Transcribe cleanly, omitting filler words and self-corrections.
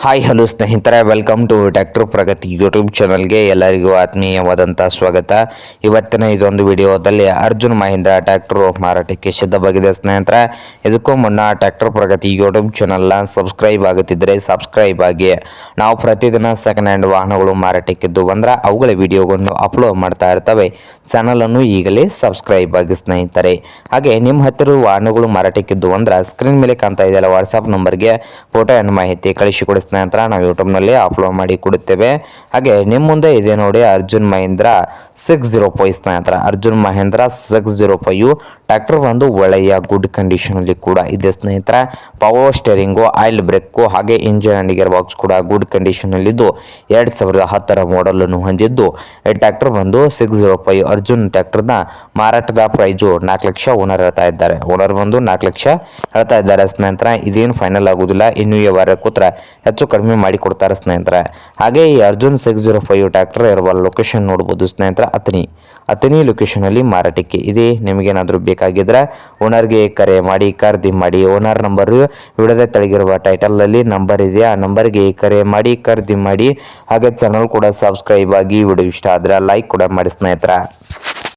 Hi hello ಸ್ನೇಹಿತರೆ, welcome to tractor Pragati YouTube ಚಾನಲ್ಗೆ ಎಲ್ಲರಿಗೂ ಆತ್ಮೀಯವಾದಂಥ ಸ್ವಾಗತ. ಇವತ್ತಿನ ಇದೊಂದು ವಿಡಿಯೋದಲ್ಲಿ ಅರ್ಜುನ್ ಮಹೀಂದ್ರ ಟ್ರ್ಯಾಕ್ಟರ್ ಮಾರಾಟಕ್ಕೆ ಸಿದ್ಧವಾಗಿದೆ ಸ್ನೇಹಿತರೆ. ಇದಕ್ಕೂ ಮುನ್ನ ಟ್ರ್ಯಾಕ್ಟರ್ ಪ್ರಗತಿ ಯೂಟ್ಯೂಬ್ ಚಾನಲ್ನ ಸಬ್ಸ್ಕ್ರೈಬ್ ಆಗುತ್ತಿದ್ದರೆ ಸಬ್ಸ್ಕ್ರೈಬ್ ಆಗಿ. ನಾವು ಪ್ರತಿದಿನ ಸೆಕೆಂಡ್ ಹ್ಯಾಂಡ್ ವಾಹನಗಳು ಮಾರಾಟಕ್ಕಿದ್ದು ಬಂದರೆ ಅವುಗಳ ವಿಡಿಯೋಗಳನ್ನು ಅಪ್ಲೋಡ್ ಮಾಡ್ತಾ ಇರ್ತವೆ. ಚಾನಲನ್ನು ಈಗಲೇ ಸಬ್ಸ್ಕ್ರೈಬ್ ಆಗಿ ಸ್ನೇಹಿತರೆ. ಹಾಗೆ ನಿಮ್ಮ ಹತ್ತಿರ ವಾಹನಗಳು ಮಾರಾಟಕ್ಕಿದ್ದು ಅಂದ್ರೆ ಸ್ಕ್ರೀನ್ ಮೇಲೆ ಕಾಣ್ತಾ ಇದೆಯಲ್ಲ ವಾಟ್ಸಪ್ ನಂಬರ್ಗೆ ಫೋಟೋ ಆ್ಯಂಡ್ ಮಾಹಿತಿ ಕಳಿಸಿಕೊಡಿ ಸ್ನೇಹಿತರ. ನಾವು ಯೂಟ್ಯೂಬ್ನಲ್ಲಿ ಅಪ್ಲೋಡ್ ಮಾಡಿ ಕೊಡುತ್ತೇವೆ. ಹಾಗೆ ನಿಮ್ಮ ಮುಂದೆ ಇದೆ ನೋಡಿ ಅರ್ಜುನ್ ಮಹೀಂದ್ರ 605 ಸ್ನೇಹಿತರ. ಅರ್ಜುನ್ ಮಹೀಂದ್ರ 605 ಟ್ರ್ಯಾಕ್ಟರ್ ಒಂದು ಒಳ್ಳೆಯ ಗುಡ್ ಕಂಡೀಷನಲ್ಲಿ ಕೂಡ ಇದೆ ಸ್ನೇಹಿತರ. ಪವರ್ ಸ್ಟೇರಿಂಗು, ಆಯಿಲ್ ಬ್ರೇಕು, ಹಾಗೆ ಇಂಜಿನ್ ಆ್ಯಂಡ್ ಗೇರ್ ಬಾಕ್ಸ್ ಕೂಡ ಗುಡ್ ಕಂಡೀಷನಲ್ಲಿದ್ದು 2010 ಮಾಡಲನ್ನು ಹೊಂದಿದ್ದು ಈ ಟ್ರ್ಯಾಕ್ಟರ್ ಬಂದು 605 ಅರ್ಜುನ್ ಟ್ರ್ಯಾಕ್ಟರ್ನ ಮಾರಾಟದ ಪ್ರೈಜು 4 ಲಕ್ಷ ಓನರ್ ಹೇಳ್ತಾ ಇದ್ದಾರೆ. ಓನರ್ ಬಂದು 4 ಲಕ್ಷ ಹೇಳ್ತಾ ಇದ್ದಾರೆ ಸ್ನೇಹಿತರ. ಇದೇನು ಫೈನಲ್ ಆಗುದಿಲ್ಲ, ಇನ್ನೂ ವ್ಯವಹಾರ ಕೂತ್ರೆ ಹೆಚ್ಚು ಕಡಿಮೆ ಮಾಡಿ ಕೊಡ್ತಾರೆ ಸ್ನೇಹಿತರೆ. ಹಾಗೆ ಈ ಅರ್ಜುನ್ 605 ಟ್ರ್ಯಾಕ್ಟರ್ ಇರುವ ಲೊಕೇಶನ್ ನೋಡ್ಬೋದು ಸ್ನೇಹಿತರೆ. ಅತನಿ ಲೊಕೇಶನಲ್ಲಿ ಮಾರಾಟಕ್ಕೆ ಇದೆ. ನಿಮಗೇನಾದರೂ ಬೇಕಾಗಿದ್ರೆ ಓನರ್ಗೆ ಕರೆ ಮಾಡಿ, ಖರೀದಿ ಮಾಡಿ. ಓನರ್ ನಂಬರ್ ವಿಡಿಯೋದ ತೆಳಗಿರುವ ಟೈಟಲಲ್ಲಿ ನಂಬರ್ ಇದೆ, ಆ ನಂಬರ್ಗೆ ಕರೆ ಮಾಡಿ ಖರೀದಿ ಮಾಡಿ. ಹಾಗೆ ಚಾನಲ್ ಕೂಡ ಸಬ್ಸ್ಕ್ರೈಬ್ ಆಗಿ. ವಿಡಿಯೋ ಇಷ್ಟ ಆದರೆ ಲೈಕ್ ಕೂಡ ಮಾಡಿ ಸ್ನೇಹಿತರೆ.